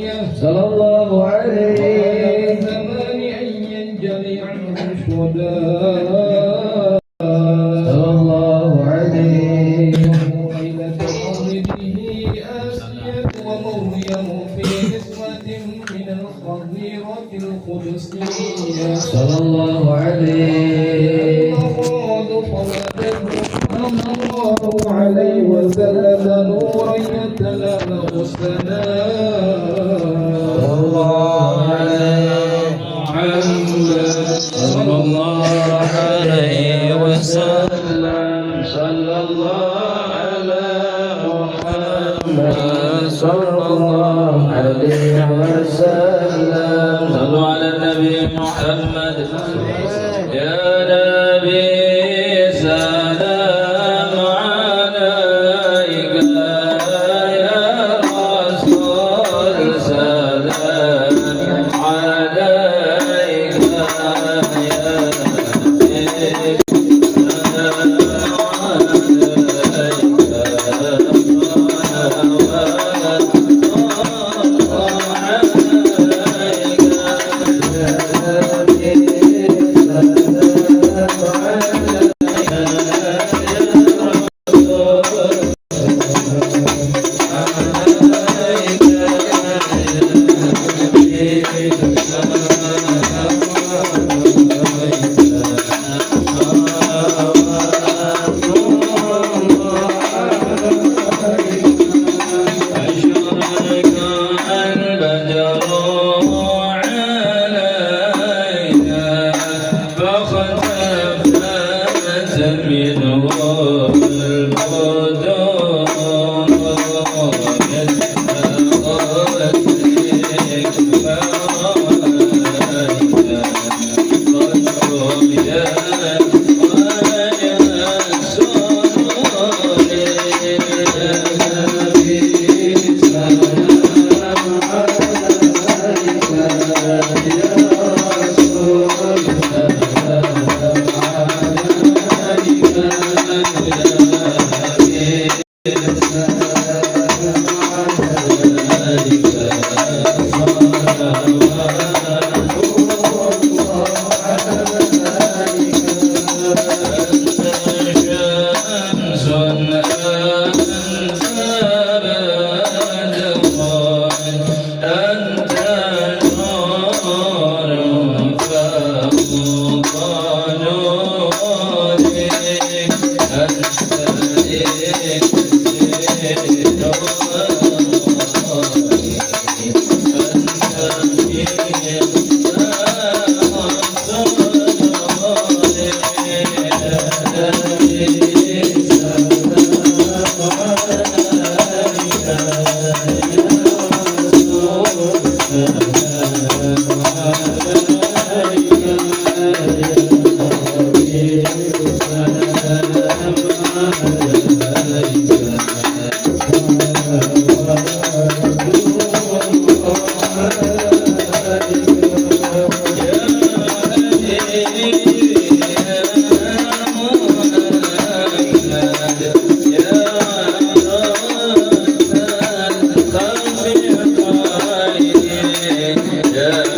صلى الله عليه زمان أن ينجلي عنه الشهداء صلى الله عليه ليلة مولده آسية ومريم في نسوة من الخضيرة القدسية صلى الله عليه صلى الله عليه وسلم نورا يتلألأ السماء صلى الله عليه وسلم صلى الله على محمد صلى الله عليه وسلم صلوا على النبي محمد يا نبي سلام عليك يا رسول سلام عليك يا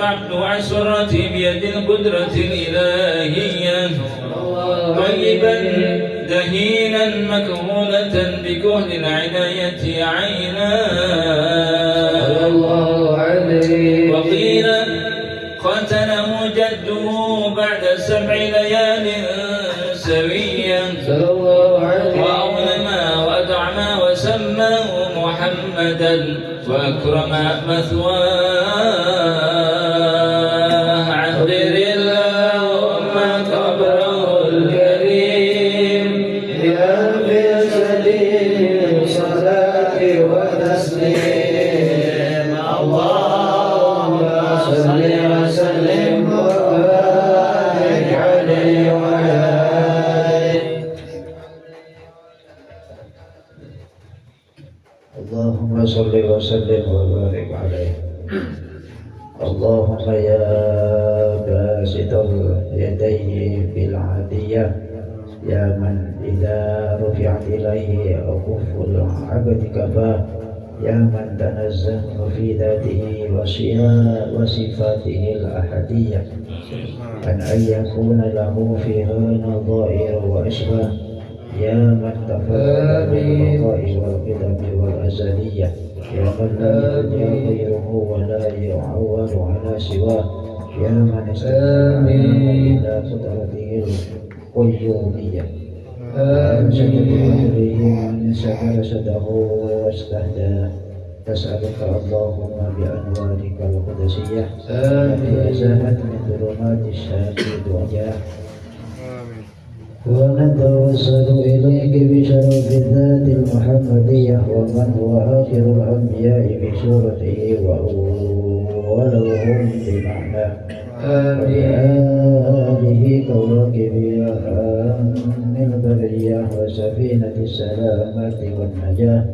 مقطوع سرة بيد القدرة الإلهية طيبا دهينا مكهولة بكهل العناية عينا 7 ليال سويا صلى الله عليه وأظلما وأدعما وسماه محمدا وأكرم مثواه عذر اللهم قبره الكريم بألف سليم صلاة وتسليم اللهم صل وسلم وبارك عليه وعلى آله. اللهم صل وسلم وبارك عليه. اللهم يا باسط اليدين بالعادية يا من إذا رفعت إليه أكف العبد كفاه يا من تنزه في ذاته وصفاته الأحدية أن يكون له فيها نظائر وأشباه يا من تفرد بالبقاء والقدم والأزلية يا من لا يرجى غيره ولا يعول على سواه يا من استمع إلى قدرته القيومية أنشد بأمره من سكرسده واستهدى تسألك اللهم بأنوارك القدسية التي أزاحت من ظلمات الشهادة والوجاه ونتوسل إليك بشرف الذات المحمدية ومن هو آخر الأنبياء بسورته وأولهم بمعناه وبآله كواكب من البرية وسفينة السلامة والنجاة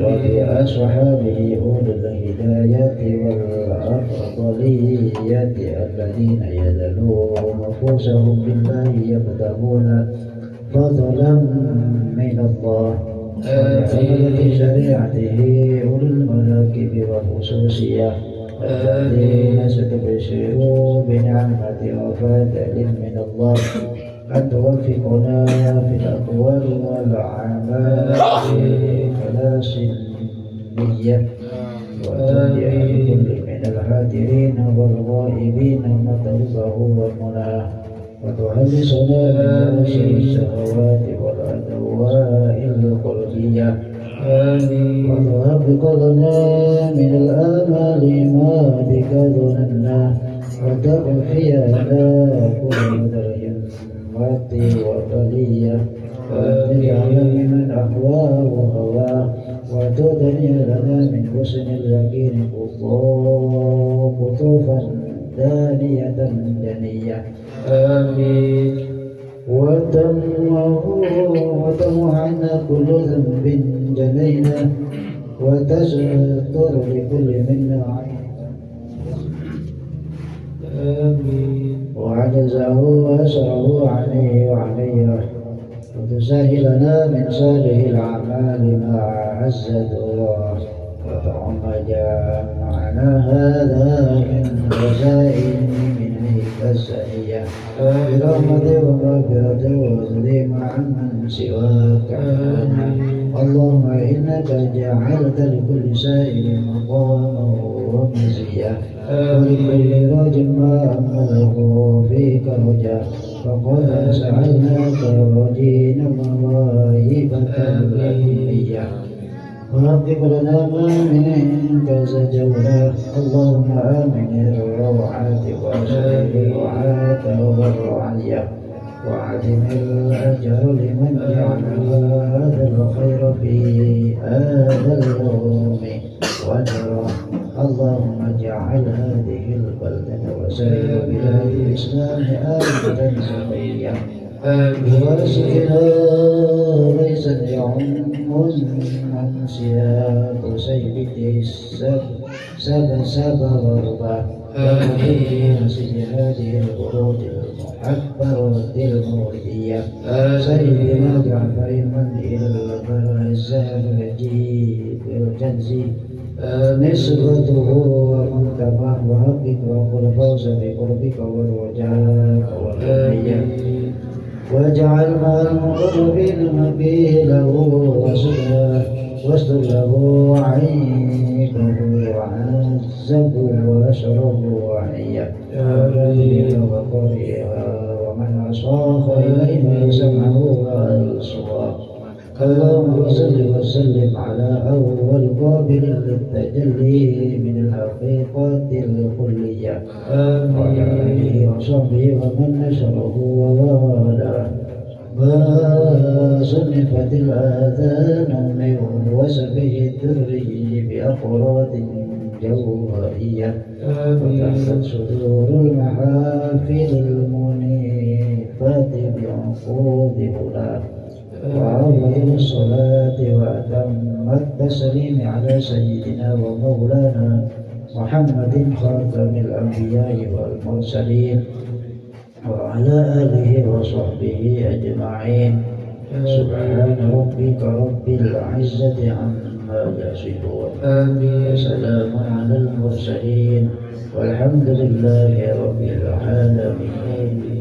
وبأصحابه أولي الهداية والأفضلية الذين يذلون نفوسهم بالله يبتغون فضلا من الله وبحملة شريعته أولي المناكب والخصوصية الذين ستبشروا بنعمة وفضل من الله أن توفقنا في الأقوال والأعمال بخلاص النية وتنجح لكل من الحاضرين والغائبين مطلبه والمنى وتخلصنا من نشر الشهوات والأدواء القلبية وتحقق لنا من الآمال ما بك ظننا وتعفينا كل درهم وبلية وتجعل ممن أهواه هواه وتدني لنا من حسن اليقين قطوفا دانية دنية آمين وتمو عنا كل ذنب جنينا وتستر لكل منا عين آمين وعجزه وأسره عليه وعليه وتسهلنا من صالح الأعمال ما عزت الله وتعمد معنا هذا من رزائن من هيك السنية برحمة ومغفرة وتسليم عمن سواك اللهم إنك جعلت لكل سائل مقاما ومزيا ولكل راج ما أمله فيك رجا فقد سألناك رجينا مواهبك الأمنية وحقق لنا ما من عندك زجونا اللهم آمن الروعات وأشهد الرعاة والرعية وعدم الأجر لمن جعل هذا الخير في هذا اليوم ونرى اللهم اجعل هذه البلدة وسائر بلاد الإسلام آمنة سوية واسقنا ليس يعم من سياق سيد سب غربا وفيه مسجد هذه الورود المحبرة المولية سيدنا جعفر من إلى الزهر الجيد الجنزي نسبته ومنتماه وحقك وقل فوز بقربك والرجاء والأمنية واجعل مع المقربين مبيه له وسلا واستر له عيبه وعزه ونشره وعيه وقرئها ومن عصاه إليه سمعه وأبصاره. اللهم صل وسلم على أول قابل للتجلي من الحقيقة الكلية وعلى آله وصحبه ومن نشره ووالاه. ما صنفت الآذان من وسبه الدري بأفراد جوهرية وتحفت صدور المحافل المنيفات بعقود هداه. وأفضل الصلاة وأتم التسليم على سيدنا ومولانا محمد خاتم الأنبياء والمرسلين وعلى آله وصحبه أجمعين. سبحان ربك رب العزة عما يصفون وسلام على المرسلين والحمد لله رب العالمين.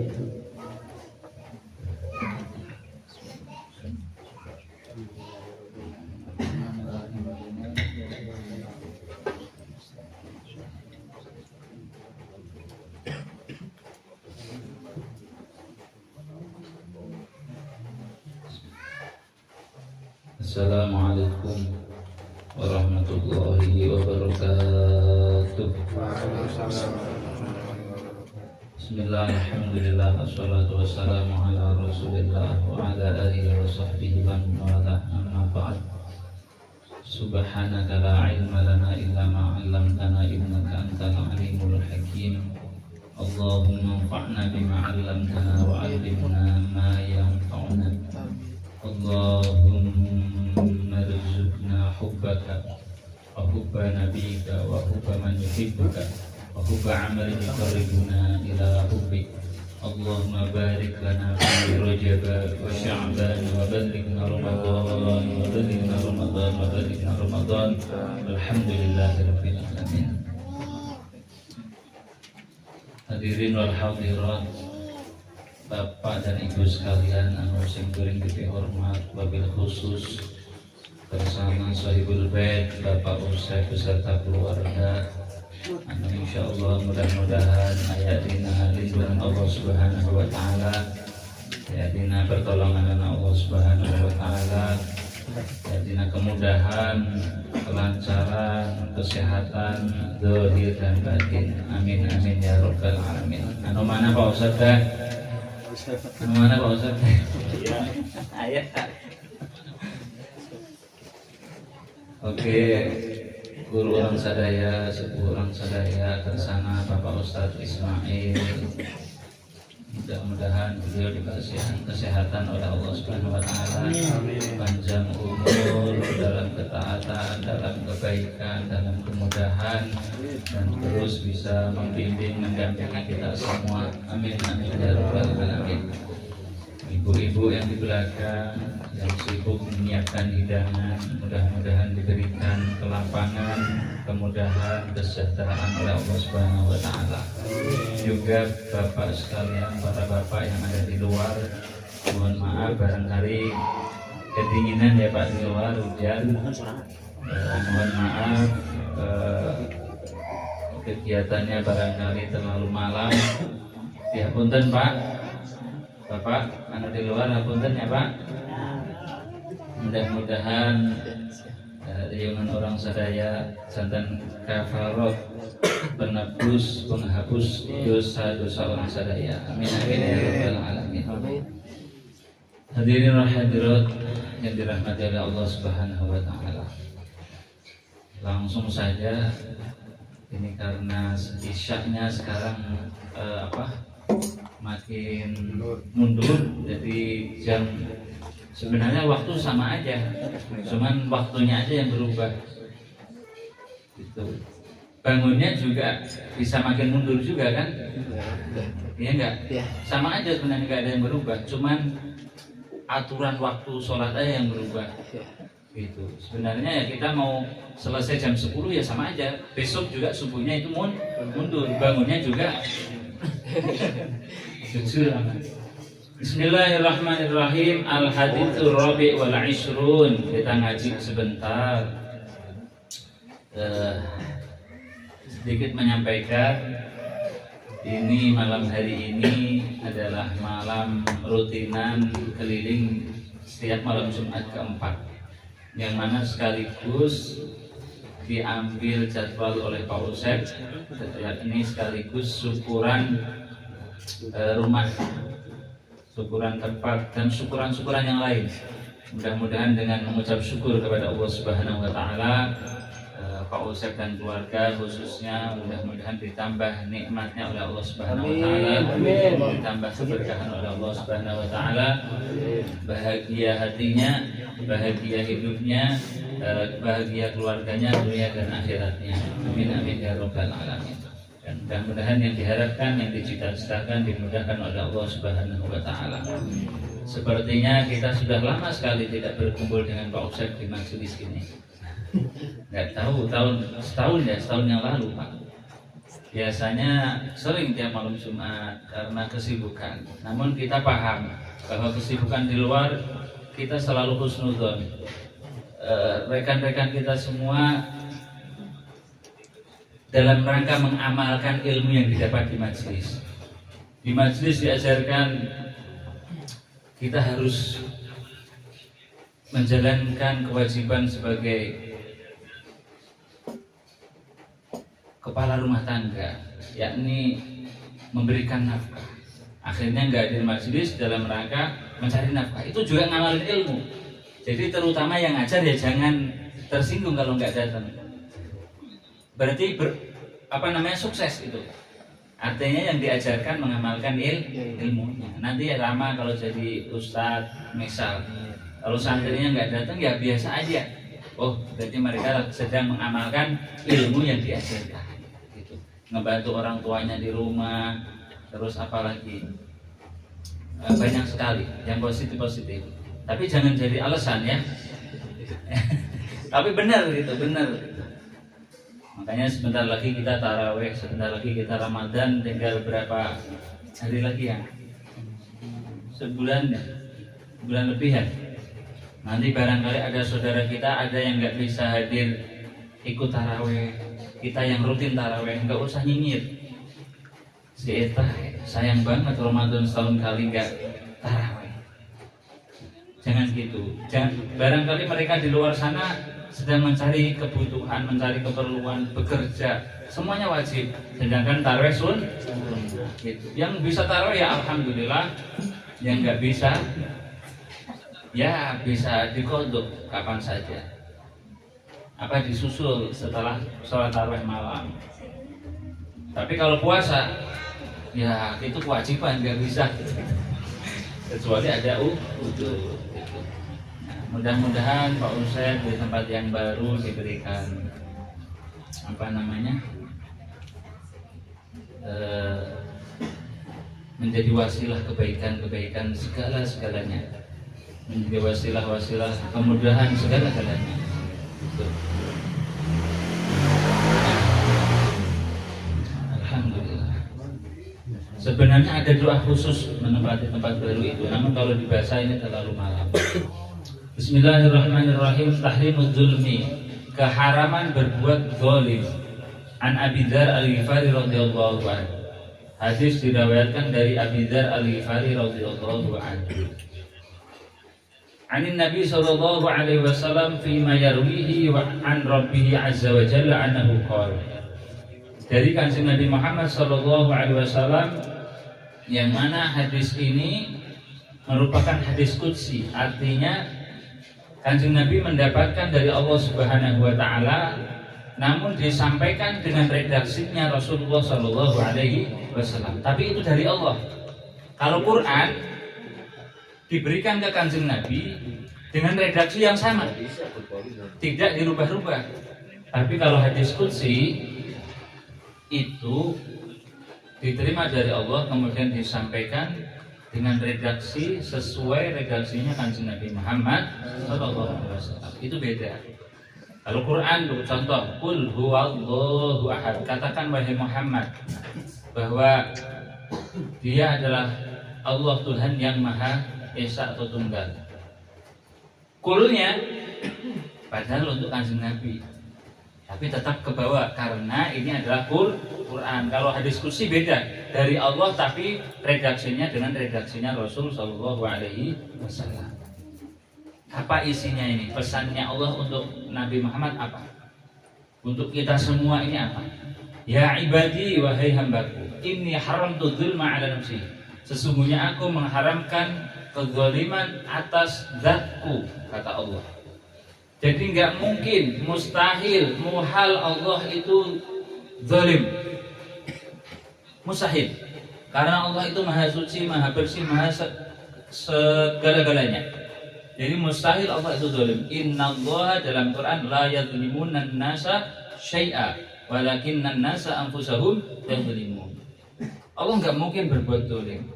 Assalamualaikum warahmatullahi wabarakatuh. Bismillah, alhamdulillah, wassalatu wassalamu ala rasulillah wa ala alihi wa sahbihi wa mawalah, amma ba'd. Subhanaka la ilma lana illa ma 'allamtana innaka antal alimul hakim. Allahumma anfa'na bima 'allamtana wa 'allimna ma yanfa'una. Allahumma rizukna hubbaka wa hubba nabiyika wa hubba man yuhibbuka wa hubba amalin yuqarribuna ila hubbik. Allahumma barik lana fi Rajab wa Sya'ban wa ballighna Ramadan wa ballighna Ramadan wa ballighna Ramadan. Alhamdulillahirabbil alamin. Hadirin wal hadirat, Bapak dan Ibu sekalian anu sing kuring dihormat, wabil khusus bersama Sahibul Bait Bapak Ustaz beserta keluarga, anu insyaallah mudah-mudahan aya dina lindungan Allah Subhanahu wa taala, aya dina pertolongan Allah Subhanahu wa taala, aya dina kemudahan, kelancaran, kesehatan zahir dan batin. Amin amin ya rabbal alamin. Anu mana Pak Ustaz teh? Mana Pak Ustaz? Iya. Ayah. Oke, guru orang sadaya, sepuh orang sadaya, tersana Bapak Ustaz Ismail. Mudah-mudahan beliau dikasih kesehatan oleh Allah Subhanahu wa taala, panjang umur dalam ketaatan, dalam kebaikan, dalam kemudahan, dan terus bisa membimbing mendampingi kita semua. Amin amin ya rabbal alamin. Ibu-ibu yang di belakang yang sibuk menyiapkan hidangan, mudah-mudahan diberikan kelapangan, kemudahan, kesejahteraan oleh Allah Subhanahu wa taala. Juga Bapak sekalian, para bapak yang ada di luar, mohon maaf barangkali kedinginan ya Pak di luar, hujan. Mohon maaf kegiatannya barangkali terlalu malam. Ya punten Pak. Bapak, anak di luar hapunten ya Pak. Mudah-mudahan riungan orang sadaya santan kafarot penebus penghapus dosa-dosa orang sadaya. Amin amin ya rabbal alamin. Hadirin hadirat yang dirahmati oleh Allah Subhanahu wa taala. Langsung saja, ini karena isyaknya sekarang makin mundur, jadi jam sebenarnya waktu sama aja, cuman waktunya aja yang berubah. Gitu. Bangunnya juga bisa makin mundur juga kan? Iya enggak? Sama aja sebenarnya, enggak ada yang berubah, cuman aturan waktu sholat aja yang berubah. Gitu. Sebenarnya ya kita mau selesai jam 10 ya sama aja. Besok juga subuhnya itu mundur, bangunnya juga. Jujur amat. Bismillahirrahmanirrahim. Al-haditsul rabi' wal 'ishrun. Kita ngaji sebentar. sedikit menyampaikan ini malam hari ini adalah malam rutinan keliling setiap malam Jumat keempat, yang mana sekaligus diambil jadwal oleh Pak Usep, ini sekaligus syukuran rumah, syukuran tempat, dan syukuran-syukuran yang lain. Mudah-mudahan dengan mengucap syukur kepada Allah Subhanahu wa Ta'ala, Pak Usep dan keluarga khususnya mudah-mudahan ditambah nikmatnya oleh Allah Subhanahu wa Ta'ala, ditambah keberkahan oleh Allah Subhanahu wa Ta'ala, bahagia hatinya, bahagia hidupnya, bahagia keluarganya, dunia dan akhiratnya. Amin amin ya rabbal alamin. Dan mudah-mudahan yang diharapkan, yang dicita-citakan dimudahkan oleh Allah Subhanahu wa Ta'ala. Sepertinya kita sudah lama sekali tidak berkumpul dengan Pak Usep di majelis ini. Nggak tahu, setahun yang lalu Pak. Biasanya sering tiap malam Jumat karena kesibukan. Namun kita paham bahwa kesibukan di luar kita selalu husnudzon. Rekan-rekan kita semua dalam rangka mengamalkan ilmu yang didapat di majelis. Di majelis diajarkan kita harus menjalankan kewajiban sebagai kepala rumah tangga, yakni memberikan nafkah. Akhirnya nggak hadir majelis dalam rangka mencari nafkah. Itu juga ngamalin ilmu. Jadi terutama yang ngajar ya jangan tersinggung kalau nggak datang. Berarti sukses itu. Artinya yang diajarkan mengamalkan ilmunya. Nanti ya lama kalau jadi ustadz misal. Kalau santrinya nggak datang ya biasa aja. Oh, berarti mereka sedang mengamalkan ilmu yang diajarkan. Gitu. Ngebantu orang tuanya di rumah, terus apalagi banyak sekali yang positif. Tapi jangan jadi alasan ya. Tapi benar gitu, benar. Makanya sebentar lagi kita taraweh, sebentar lagi kita Ramadan, tinggal berapa hari lagi ya? Sebulan ya, bulan lebih ya. Nanti barangkali ada saudara kita ada yang nggak bisa hadir ikut taraweh, kita yang rutin taraweh nggak usah nyinyir. Si Eta sayang banget Ramadan setahun kali nggak taraweh. Jangan gitu. Barangkali mereka di luar sana sedang mencari kebutuhan, mencari keperluan, bekerja, semuanya wajib. Sedangkan taraweh gitu. Yang bisa taraweh ya alhamdulillah, yang nggak bisa ya bisa dikodok kapan saja. Apa disusul setelah sholat tarawih malam. Tapi kalau puasa, ya itu kewajiban, nggak bisa. Kecuali ada udzur. Nah, mudah-mudahan Pak Usep di tempat yang baru diberikan menjadi wasilah kebaikan segala-segalanya. Menjadi wasilah kemudahan segala-galanya. Alhamdulillah. Sebenarnya ada doa khusus menempati tempat baru itu, namun kalau dibaca ini terlalu malam. Bismillahirrahmanirrahim. Tahrimuz zulmi, keharaman berbuat zalim. An Abi Dzar Al-Ghifari radhiyallahu anhu. Hadis diriwayatkan dari Abi Dzar Al-Ghifari radhiyallahu anhu. Anin Nabi sallallahu alaihi wasallam fi ma yarwihi wa an rabbih azza wa jalla annahu qala. Dari Kanjeng Nabi Muhammad sallallahu alaihi wasallam, yang mana hadis ini merupakan hadis qudsi, artinya Kanjeng Nabi mendapatkan dari Allah Subhanahu wa taala, namun disampaikan dengan redaksinya Rasulullah sallallahu alaihi wasallam. Tapi itu dari Allah. Kalau Quran diberikan ke Kanjeng Nabi dengan redaksi yang sama, tidak dirubah-rubah. Tapi kalau hadis qudsi itu diterima dari Allah kemudian disampaikan dengan redaksi sesuai redaksinya Kanjeng Nabi Muhammad SAW. Itu beda. Kalau Quran tuh contoh, Qul huwallahu ahad, katakan wahai Muhammad bahwa Dia adalah Allah Tuhan yang Maha Esa atau Tunggal. Kulnya padahal untuk Kanjeng Nabi. tapi tetap ke bawah karena ini adalah Quran. Kalau hadis kursi beda, dari Allah tapi redaksinya dengan redaksinya Rasul Shallallahu Alaihi Wasallam. Apa isinya ini? Pesannya Allah untuk Nabi Muhammad apa? Untuk kita semua ini apa? Ya ibadi wahai hambaku, inni haramtu dzulma ala nafsi. Sesungguhnya aku mengharamkan kezaliman atas zatku, kata Allah. Jadi nggak mungkin, mustahil, muhal Allah itu zalim. Mustahil. Karena Allah itu maha suci, maha bersih, maha segala-galanya. Jadi mustahil Allah itu zalim. Innallaha dalam Quran la yadzlimuna an-nasa syai'a walakinnan nasa anfusahum yadzlimun. Allah nggak mungkin berbuat zalim.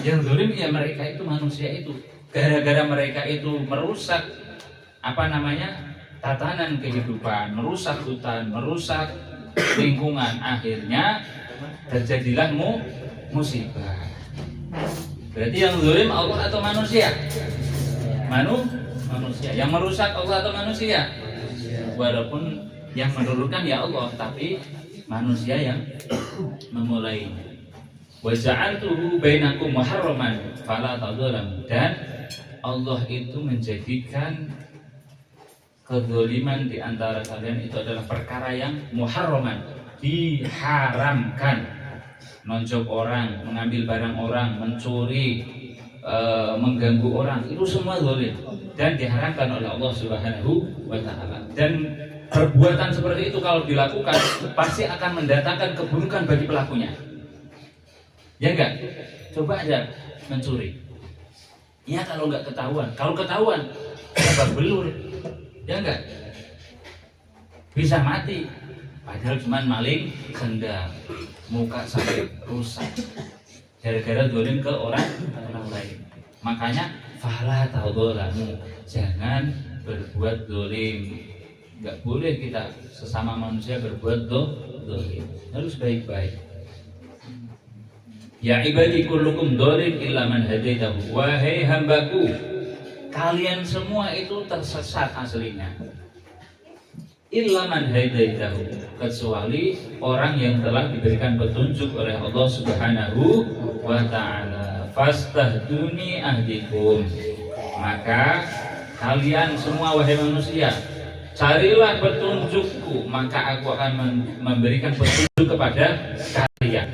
Yang zalim ya mereka itu manusia itu. Gara-gara mereka itu merusak tatanan kehidupan, merusak hutan, merusak lingkungan, akhirnya terjadilah musibah. Berarti yang zalim Allah atau manusia? Manusia. Yang merusak Allah atau manusia? Walaupun yang menurunkan ya Allah, tapi manusia yang memulainya. Wa ja'altuhu bainakum muharraman fala tadzalamu. Dan Allah itu menjadikan kezaliman di antara kalian itu adalah perkara yang muharraman, diharamkan. Nonjok orang, mengambil barang orang, mencuri, mengganggu orang, itu semua zalim dan diharamkan oleh Allah Subhanahu wa taala. Dan perbuatan seperti itu kalau dilakukan pasti akan mendatangkan keburukan bagi pelakunya. Ya enggak? Coba aja mencuri. Ya kalau enggak ketahuan, kalau ketahuan babak belur. Ya enggak? Bisa mati. Padahal cuma maling sendal, muka sampai rusak. Gara-gara zalim ke orang lain. Makanya fala tadzalamu, jangan berbuat zalim. Enggak boleh kita sesama manusia berbuat zalim. Harus baik-baik. Ya ibadi kullukum dhalim illa man hadaitahu. Wahai hambaku, kalian semua itu tersesat aslinya. Illa man hadaitahu, kecuali orang yang telah diberikan petunjuk oleh Allah Subhanahu wa taala. Fastahduni ahdikum. Maka kalian semua wahai manusia, carilah petunjukku, maka aku akan memberikan petunjuk kepada kalian.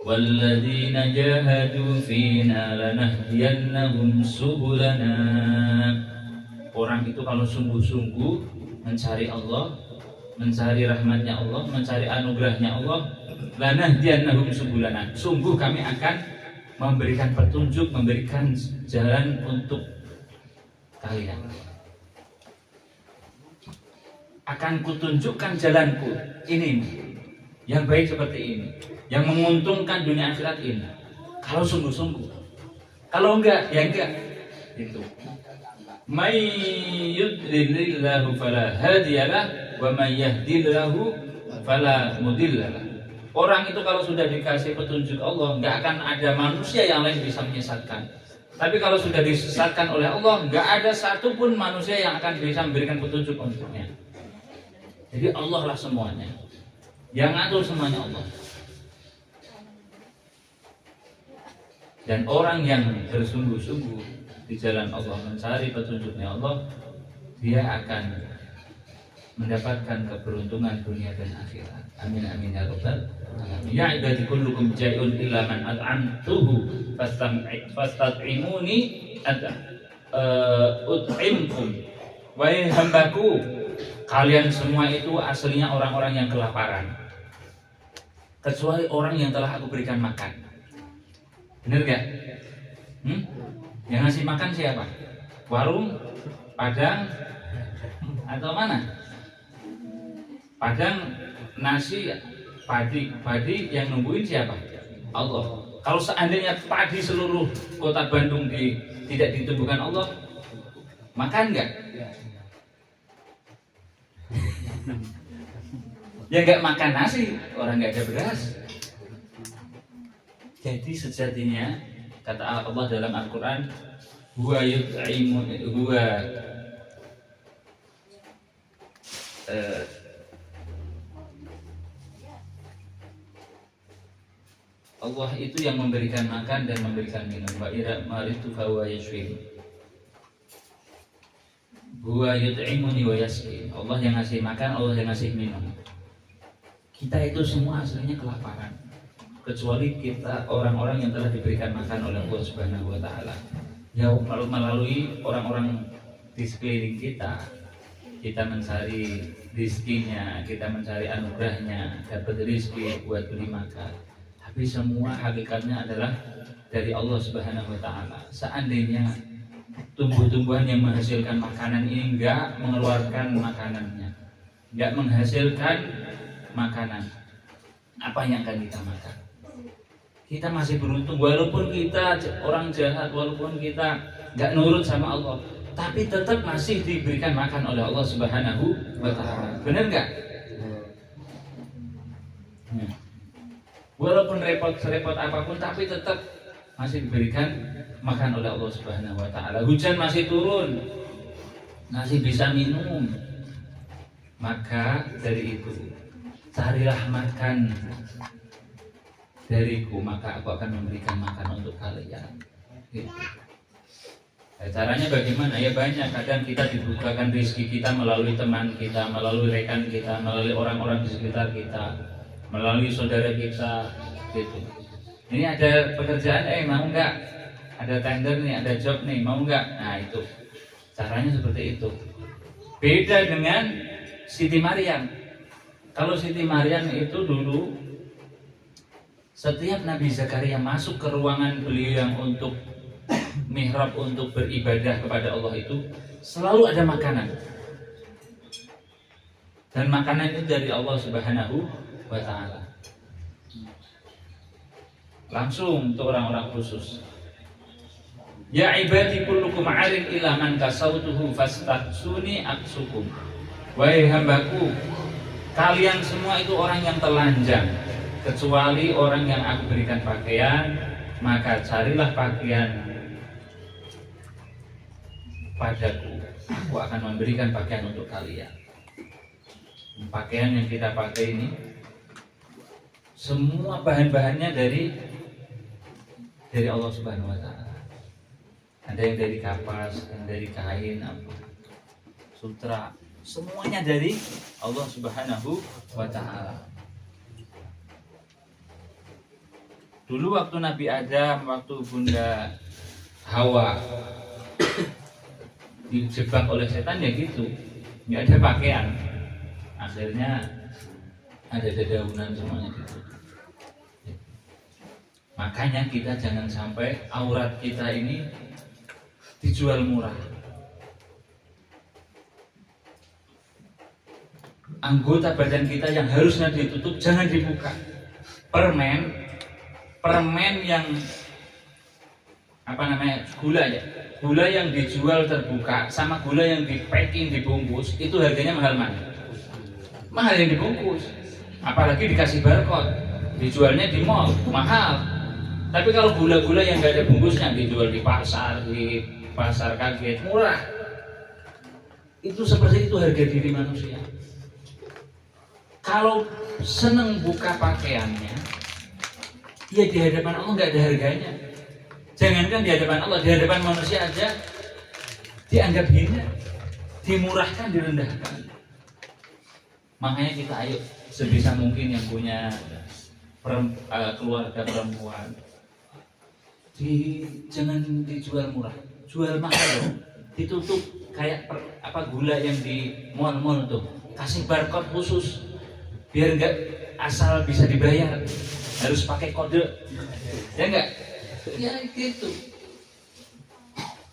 Walladzina jahadu fina lanahdiyannahum subulana. Orang itu kalau sungguh-sungguh mencari Allah, mencari rahmatnya Allah, mencari anugerahnya Allah, lanahdiyannahum subulana. Sungguh kami akan memberikan petunjuk, memberikan jalan untuk kalian. Akan kutunjukkan jalanku ini, yang baik seperti ini, yang menguntungkan dunia akhirat ini. Kalau sungguh-sungguh. Kalau enggak, ya enggak. Itu. May yudlilillahu fala hadiyalah wa may yahdillahu fala mudillalah. Orang itu kalau sudah dikasih petunjuk Allah, enggak akan ada manusia yang lain bisa menyesatkan. Tapi kalau sudah disesatkan oleh Allah, enggak ada satupun manusia yang akan bisa memberikan petunjuk untuknya. Jadi Allah lah semuanya. Yang ngatur semuanya Allah. Dan orang yang bersungguh-sungguh di jalan Allah, mencari petunjuknya Allah, dia akan mendapatkan keberuntungan dunia dan akhirat. Amin amin ya rabbal alamin. Ya ibadi kullukum jai'un illa man at'amtuhu fastat'imuni ut'imkum. Wahai hambaku, kalian semua itu aslinya orang-orang yang kelaparan, kecuali orang yang telah aku berikan makan. Bener gak? Yang ngasih makan siapa? Warung, Padang, atau mana? Padang, nasi, padi yang nungguin siapa? Allah. Kalau seandainya padi seluruh kota Bandung tidak ditumbuhkan Allah, makan nggak? Ya nggak makan nasi, orang nggak ada beras. Jadi sejatinya kata Allah dalam Al-Quran, huwa Allah itu yang memberikan makan dan memberikan minum. Wa idza maritu fa huwa yashfini. Huwa yut'imuni wa yasqi. Allah yang ngasih makan, Allah yang ngasih minum. Kita itu semua aslinya kelaparan, kecuali kita orang-orang yang telah diberikan makan oleh Allah Subhanahu wa taala. Ya, melalui orang-orang di sekeliling kita mencari rizkinya, kita mencari anugerahnya, dapat rizki buat beli makan. Tapi semua hakikatnya adalah dari Allah Subhanahu wa taala. Seandainya tumbuh-tumbuhan yang menghasilkan makanan ini enggak mengeluarkan makanannya, enggak menghasilkan makanan, apa yang akan kita makan? Kita masih beruntung, walaupun kita orang jahat, walaupun kita enggak nurut sama Allah, tapi tetap masih diberikan makan oleh Allah Subhanahu wa taala. Benar enggak? Walaupun repot-repot apapun, tapi tetap masih diberikan makan oleh Allah Subhanahu wa taala. Hujan masih turun, masih bisa minum. Maka dari itu, carilah makan dariku, maka aku akan memberikan makan untuk kalian. Gitu. Caranya bagaimana? Ya banyak. Kadang kita dibukakan rezeki kita melalui teman kita, melalui rekan kita, melalui orang-orang di sekitar kita, melalui saudara kita, gitu. Ini ada pekerjaan, mau enggak? Ada tender nih, ada job nih, mau enggak? Nah itu, caranya seperti itu. Beda dengan Siti Maryam. Kalau Siti Maryam itu dulu, setiap Nabi Zakaria masuk ke ruangan beliau yang untuk mihrab, untuk beribadah kepada Allah itu, selalu ada makanan. Dan makanan itu dari Allah Subhanahu wa ta'ala. Langsung untuk orang-orang khusus. Ya ibadi kullukum arin ila man kasautuhu fastaksuni aksukum. Wahai hambaku, kalian semua itu orang yang telanjang, kecuali orang yang aku berikan pakaian, maka carilah pakaian padaku, aku akan memberikan pakaian untuk kalian. Pakaian yang kita pakai ini semua bahan-bahannya dari Allah Subhanahu wa taala. Ada yang dari kapas, yang dari kain, sutra, semuanya dari Allah Subhanahu wa taala. Dulu waktu Nabi Adam, waktu Bunda Hawa dijebak oleh setan, ya gitu, nggak ada pakaian, akhirnya ada dedaunan semuanya gitu. Makanya kita jangan sampai aurat kita ini dijual murah. Anggota badan kita yang harusnya ditutup jangan dibuka. Permen yang gula ya, gula yang dijual terbuka sama gula yang di packing dibungkus, itu harganya mahal mana? Mahal yang dibungkus, apalagi dikasih barcode, dijualnya di mall mahal. Tapi kalau gula-gula yang nggak ada bungkusnya dijual di pasar kaget, murah. Itu seperti itu harga diri manusia. Kalau seneng buka pakaiannya, ya di hadapan Allah nggak ada harganya. Jangankan di hadapan Allah, di hadapan manusia aja dianggap hina, dimurahkan, direndahkan. Makanya kita ayo sebisa mungkin yang punya keluarga perempuan, jangan dijual murah, jual mahal, ditutup kayak gula yang di mall-mall tuh, kasih barcode khusus biar enggak asal bisa dibayar, harus pakai kode, ya enggak? Ya gitu.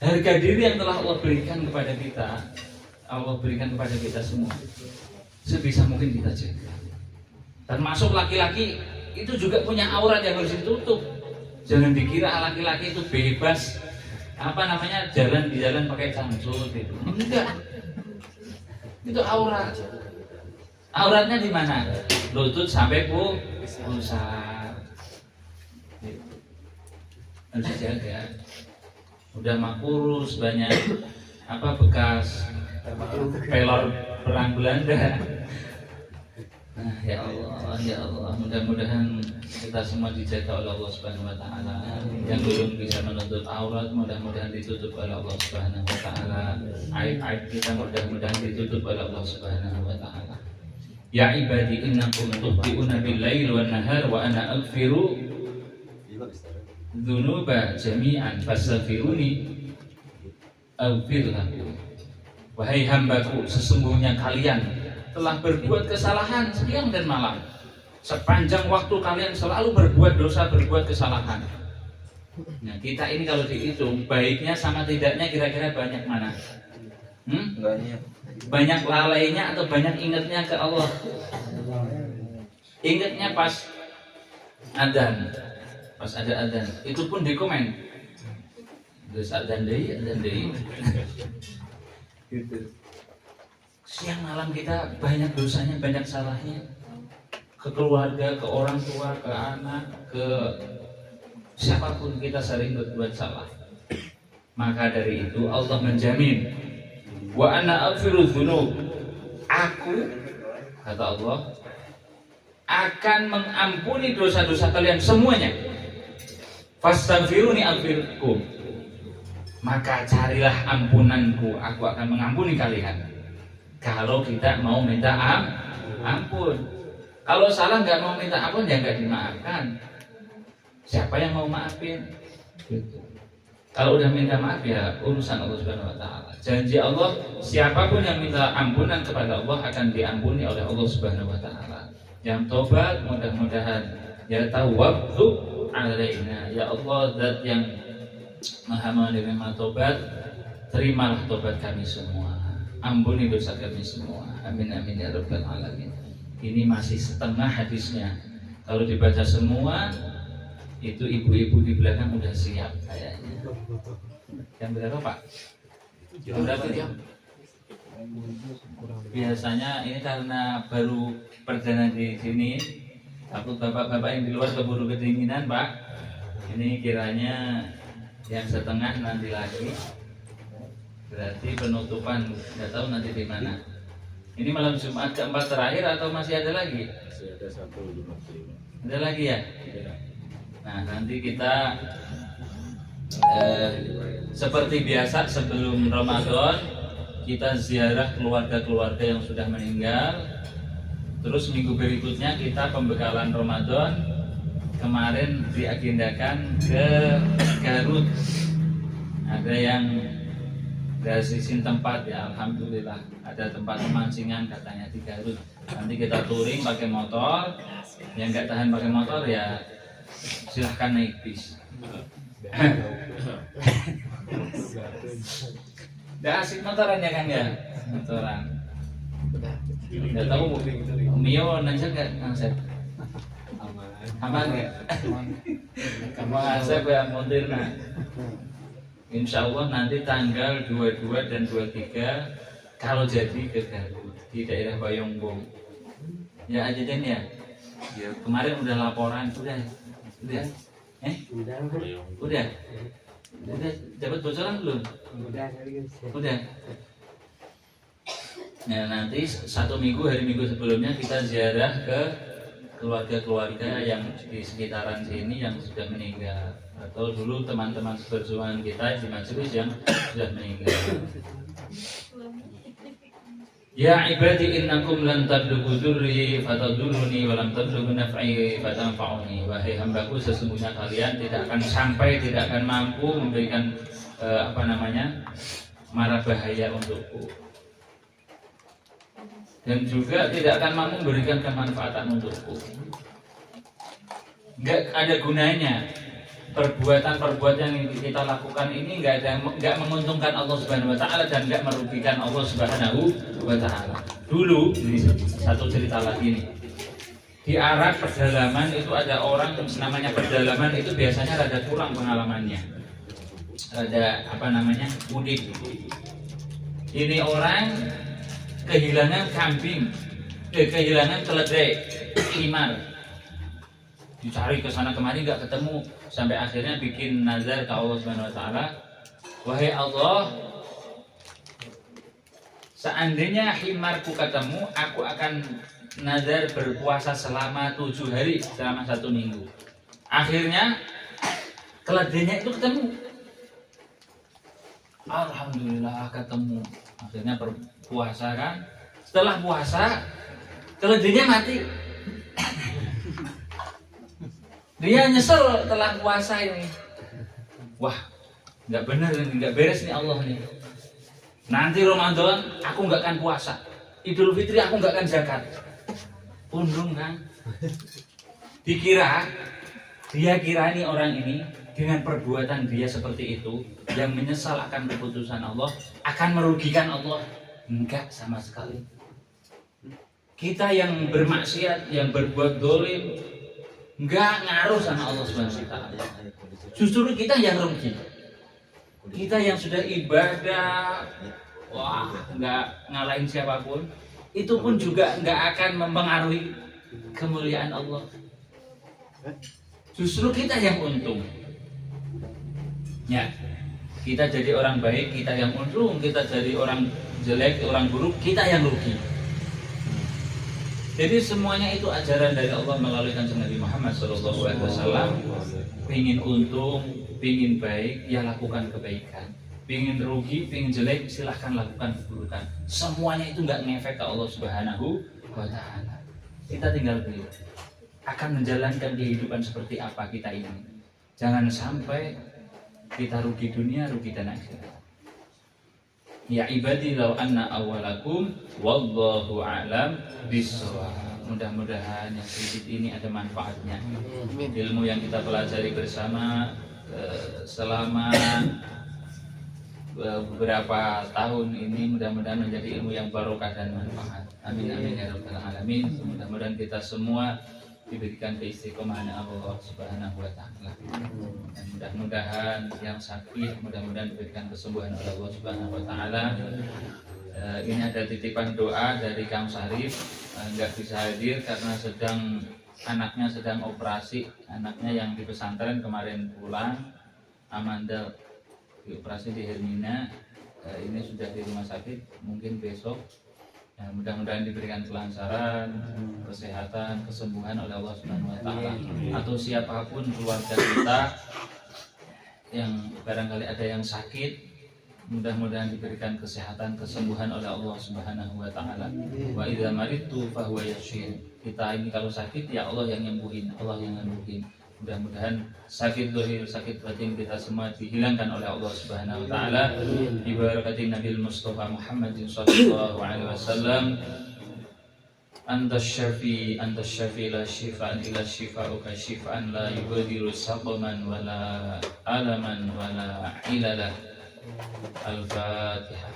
Harga diri yang telah Allah berikan kepada kita, Allah berikan kepada kita semua, sebisa mungkin kita jaga. Termasuk laki-laki itu juga punya aurat yang harus ditutup. Jangan dikira laki-laki itu bebas jalan di jalan pakai cangcut itu. Enggak. Itu aurat. Auratnya di mana? Lutut sampai pusar. Harus dijaga. Udah mah kurus, banyak bekas pelor perang Belanda. Nah, ya Allah, mudah-mudahan kita semua dijaga oleh Allah Subhanahu wa taala. Yang belum bisa menutup aurat mudah-mudahan ditutup oleh Allah Subhanahu wa taala. Aib-aib kita mudah-mudahan ditutup oleh Allah Subhanahu wa taala. Ya ibadi innakum tukhti'una bil-lail wan nahar wa ana aghfiru dzunuba jami'an fastaghfiruni aghfir lakum. Wahai hambaku, sesungguhnya kalian telah berbuat kesalahan siang dan malam. Sepanjang waktu kalian selalu berbuat dosa, berbuat kesalahan. Nah, kita ini kalau dihitung baiknya sama tidaknya kira-kira banyak mana? Banyak lalainya atau banyak ingatnya ke Allah? Ingatnya pas adzan, pas ada adzan. Itu pun di komen. Terus adzan deui. Gitu. Siang malam kita banyak dosanya, banyak salahnya. Ke keluarga, ke orang tua, ke anak, ke siapapun kita sering berbuat salah. Maka dari itu Allah menjamin, wa ana aghfiru dzunub. Aku, kata Allah, akan mengampuni dosa-dosa kalian semuanya. Fastaghfiruni aghfirkum. Maka carilah ampunanku, aku akan mengampuni kalian. Kalau kita mau minta ampun. Kalau salah nggak mau minta ampun ya nggak dimaafkan. Siapa yang mau maafin? Gitu. Kalau udah minta maaf ya urusan Allah Subhanahu wa taala. Janji Allah, siapapun yang minta ampunan kepada Allah akan diampuni oleh Allah Subhanahu wa taala. Yang tobat mudah-mudahan ya tawwab alaina. Ya Allah, zat yang Maha menerima tobat, terimalah tobat kami semua. Ampuni dosa kami semua. Amin amin ya rabbal alamin. Ini masih setengah hadisnya. Kalau dibaca semua, itu ibu-ibu di belakang udah siap kayaknya. Yang berapa Pak? Yang berapa jam? Biasanya ini karena baru perdana di sini, takut bapak-bapak yang di luar keburu kedinginan Pak. Ini kiranya yang setengah nanti lagi. Berarti penutupan nggak tahu nanti di mana. Ini malam Jumat keempat terakhir atau masih ada lagi? Masih ada 1:55. Ada lagi ya? Nah nanti kita seperti biasa sebelum Ramadan kita ziarah keluarga-keluarga yang sudah meninggal. Terus minggu berikutnya kita pembekalan Ramadan. Kemarin diagendakan ke Garut. Ada yang grasisin tempat ya, alhamdulillah ada tempat pemancingan katanya di Garut. Nanti kita touring pakai motor. Yang nggak tahan pakai motor ya silahkan naik bis. Nggak asik motoran ya kan ya, motoran. Nggak tahu Mio nanti nggak Asep? Aman nggak? Kamu Asep ya Moderna. Insya Allah nanti tanggal 22 dan 23 kalau jadi ke Garut di daerah Bayongbong. Ya aja Den ya. Ya kemarin udah laporan udah. Udah dapat bocoran belum? Udah. Nah nanti hari minggu sebelumnya kita ziarah ke keluarga-keluarga yang di sekitaran sini yang sudah meninggal, atau dulu teman-teman seperjuangan kita di majelis yang sudah meninggal. Ya ibadi innakum lan tablughu dzurri fatadurruni wa lam tablughu naf'i fatanfa'uni. Wahai hambaku, sesungguhnya kalian tidak akan sampai, tidak akan mampu memberikan mara bahaya untukku, dan juga tidak akan mampu memberikan kemanfaatan untukku. Enggak ada gunanya perbuatan-perbuatan yang kita lakukan ini enggak menguntungkan Allah Subhanahu wa taala dan enggak merugikan Allah Subhanahu wa taala. Dulu ini satu cerita lagi nih. Di Arab pedalaman itu ada orang namanya pedalaman itu biasanya rada kurang pengalamannya. Ada mudik. Ini orang kehilangan kambing, kehilangan keledai, himar. Dicari ke sana kemari nggak ketemu, sampai akhirnya bikin nazar ke Allah Subhanahu wa taala, wahai Allah, seandainya himarku ketemu, aku akan nazar berpuasa selama 7 hari, selama 1 minggu. Akhirnya keledainya itu ketemu. Alhamdulillah ketemu. Akhirnya berpuasa kan. Setelah puasa, keledainya mati. Dia nyesel setelah puasa ini. Wah, nggak benar ini, nggak beres nih Allah nih. Nanti Ramadan aku nggak akan puasa. Idul Fitri aku nggak akan zakat. Pundung kan? Dia kira nih orang ini dengan perbuatan dia seperti itu, yang menyesal akan keputusan Allah, akan merugikan Allah. Enggak sama sekali. Kita yang bermaksiat, yang berbuat dolim, enggak ngaruh sama Allah SWT. Justru kita yang rugi. Kita yang sudah ibadah, wah, enggak ngalahin siapapun, itu pun juga enggak akan mempengaruhi kemuliaan Allah. Justru kita yang untung. Ya, kita jadi orang baik, kita yang untung. Kita jadi orang jelek, orang buruk, kita yang rugi. Jadi semuanya itu ajaran dari Allah melalui kanjeng Nabi Muhammad SAW. Pingin untung, pingin baik, ya lakukan kebaikan. Pingin rugi, pingin jelek, silahkan lakukan keburukan. Semuanya itu nggak ngefek ke Allah Subhanahu wa Ta'ala. Kita tinggal pilih akan menjalankan kehidupan seperti apa kita ini. Jangan sampai kita rugi dunia, rugi dan akhirat. Ya ibadi law anna awalakum wallahu a'lam bissawab. Mudah-mudahan yang sedikit ini ada manfaatnya. Ilmu yang kita pelajari bersama selama beberapa tahun ini mudah-mudahan menjadi ilmu yang barokah dan manfaat. Amin amin ya rabbal alamin. Mudah-mudahan kita semua diberikan keistiqomahan Allah Subhanahu wa Ta'ala. Dan mudah-mudahan yang sakit mudah-mudahan diberikan kesembuhan oleh Allah Subhanahu wa Ta'ala. Ini ada titipan doa dari Kang Sarif, nggak bisa hadir karena anaknya sedang operasi. Anaknya yang di pesantren kemarin pulang, Amanda dioperasi di Hermina. Ini sudah di rumah sakit, mungkin besok. Ya, mudah-mudahan diberikan kelancaran, kesehatan, kesembuhan oleh Allah Subhanahu wa Ta'ala. Atau siapapun keluarga kita yang barangkali ada yang sakit, mudah-mudahan diberikan kesehatan, kesembuhan oleh Allah Subhanahu wa Ta'ala. Wa idza maridtu fahuwa yashfin. Kita ini kalau sakit ya Allah yang nyembuhin, Allah yang nyembuhin. Mudah-mudahan sakit zahir, sakit batin kita semua dihilangkan oleh Allah Subhanahu wa Ta'ala. Bi barakatin Nabi Mustafa Muhammad sallallahu alaihi wasallam. Anta syafi la shifaan illa shifauka shifaan la yubadiru saqaman wala alaman wala ilala. Al-Fatihah.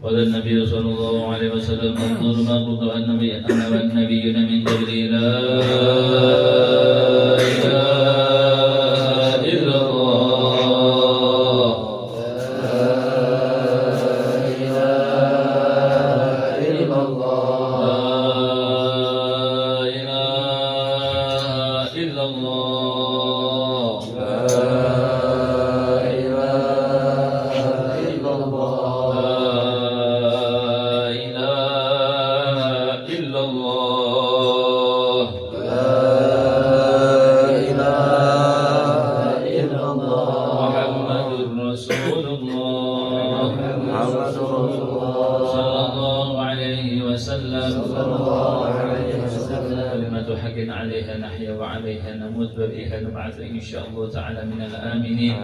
قال النبي صلى الله عليه وسلم أفضل ما قلت النبي أنا والنبيون من قبلي لا إله إلا الله لا إله إلا الله لا إله إلا الله عليها نحيا وعليها نموت وبها نبعث إن شاء الله تعالى من الآمنين.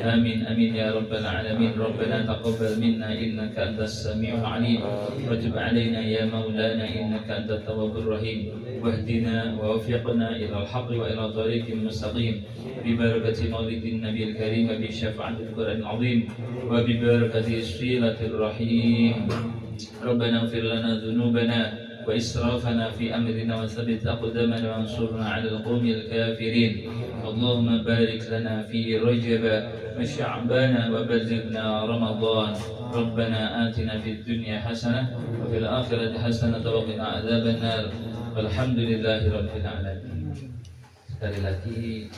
آمين آمين يا رب العالمين. ربنا تقبل منا إنك أنت السميع العليم وتب علينا يا مولانا إنك أنت التواب الرحيم واهدنا ووفقنا إلى الحق وإلى طريق مستقيم ببركة مولد النبي الكريم بشفاعة القرآن العظيم وببركة صلة الرحيم. ربنا اغفر لنا ذنوبنا وإسرافنا في أمرنا وثبت أقدامنا وانصرنا على القوم الكافرين. اللهم بارك لنا في رجب وشعبان وبلغنا رمضان ربنا آتنا في الدنيا حسنة وفي الآخرة حسنة وقنا عذاب النار والحمد لله رب العالمين. Sekali lagi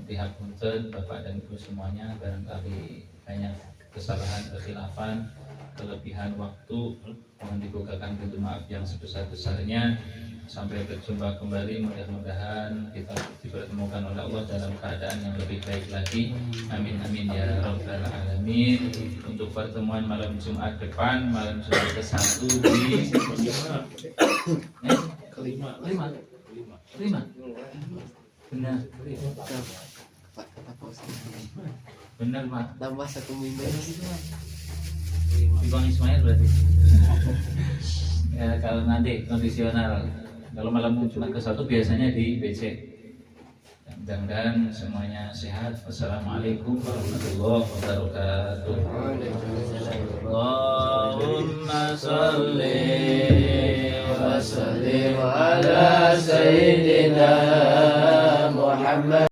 pihak punten Bapak dan Ibu semuanya, barangkali banyak kesalahan, kekhilafan, kelebihan waktu, mohon dibukakan pintu maaf yang sebesar-besarnya. Sampai berjumpa kembali, mudah-mudahan kita dipertemukan oleh Allah dalam keadaan yang lebih baik lagi. Amin amin ya rabbal alamin. Untuk pertemuan malam Jumat depan, malam Jumat ke-1 di kelima. Benar. Benar Pak. Tambah 1 minggu. Di Bang Ismail berarti. Ya, kalau nanti kondisional, kalau malam Jumat ke-1 biasanya di BC. Mudah-mudahan semuanya sehat. Wassalamualaikum warahmatullahi wabarakatuh. Allahumma sholli wa sallim ala sayyidina Muhammad.